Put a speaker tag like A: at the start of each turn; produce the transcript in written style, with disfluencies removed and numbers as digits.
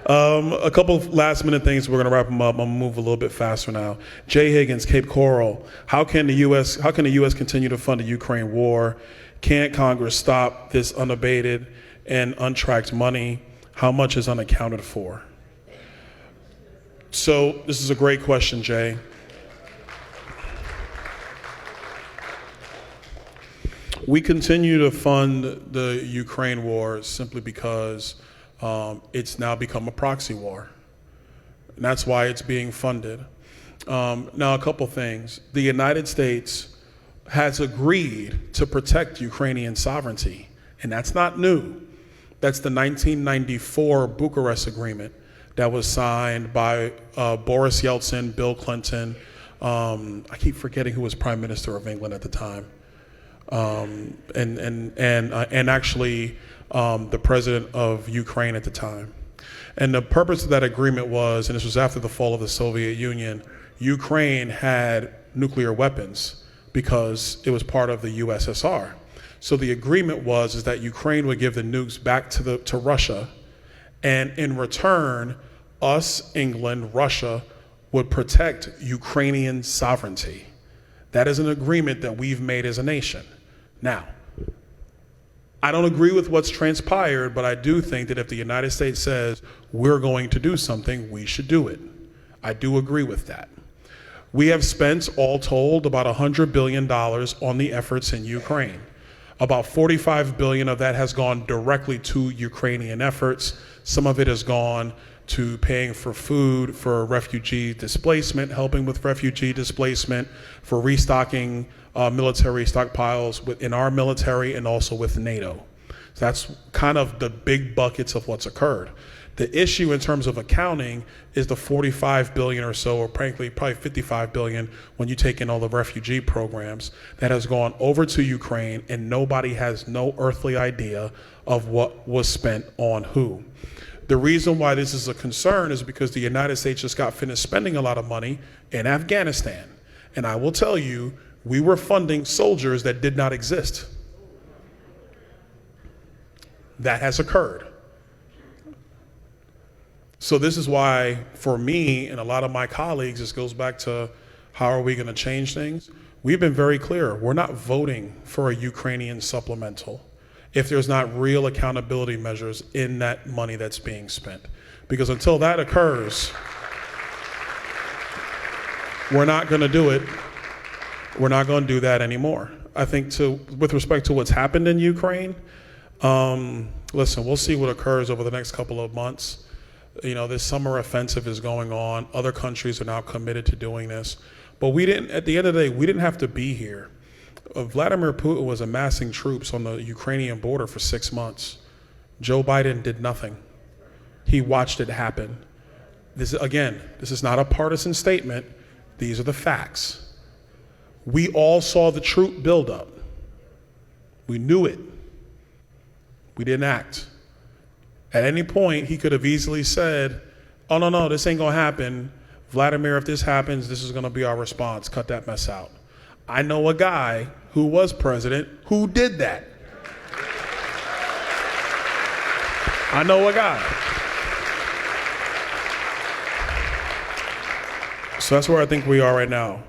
A: A couple of last minute things. We're going to wrap them up. I'm going to move a little bit faster now. Jay Higgins, Cape Coral. How can the U.S. continue to fund the Ukraine war? Can't Congress stop this unabated and untracked money? How much is unaccounted for? So this is a great question, Jay. We continue to fund the Ukraine war simply because it's now become a proxy war. And that's why it's being funded. Now, a couple things. The United States has agreed to protect Ukrainian sovereignty, and that's not new. That's the 1994 Bucharest Agreement that was signed by Boris Yeltsin, Bill Clinton. I keep forgetting who was Prime Minister of England at the time. And actually the president of Ukraine at the time. And the purpose of that agreement was, and this was after the fall of the Soviet Union, Ukraine had nuclear weapons because it was part of the USSR. So the agreement is that Ukraine would give the nukes back to Russia, and in return, us, England, Russia, would protect Ukrainian sovereignty. That is an agreement that we've made as a nation. Now, I don't agree with what's transpired, but I do think that if the United States says we're going to do something, we should do it. I do agree with that. We have spent, all told, about $100 billion on the efforts in Ukraine. About $45 billion of that has gone directly to Ukrainian efforts. Some of it has gone to paying for food, for refugee displacement, helping with refugee displacement, for restocking military stockpiles within our military and also with NATO. So that's kind of the big buckets of what's occurred. The issue in terms of accounting is the 45 billion or so, or frankly, probably 55 billion when you take in all the refugee programs that has gone over to Ukraine, and nobody has no earthly idea of what was spent on who. The reason why this is a concern is because the United States just got finished spending a lot of money in Afghanistan. And I will tell you, we were funding soldiers that did not exist. That has occurred. So this is why, for me and a lot of my colleagues, this goes back to how are we going to change things? We've been very clear. We're not voting for a Ukrainian supplemental if there's not real accountability measures in that money that's being spent. Because until that occurs, we're not going to do it. We're not going to do that anymore. I think with respect to what's happened in Ukraine, listen, we'll see what occurs over the next couple of months. You know, this summer offensive is going on. Other countries are now committed to doing this. But at the end of the day, we didn't have to be here. Vladimir Putin was amassing troops on the Ukrainian border for 6 months. Joe Biden did nothing. He watched it happen. This is not a partisan statement. These are the facts. We all saw the troop buildup. We knew it. We didn't act. At any point, he could have easily said, oh, no, this ain't gonna happen. Vladimir, if this happens, this is gonna be our response. Cut that mess out. I know a guy who was president who did that. I know a guy. So that's where I think we are right now.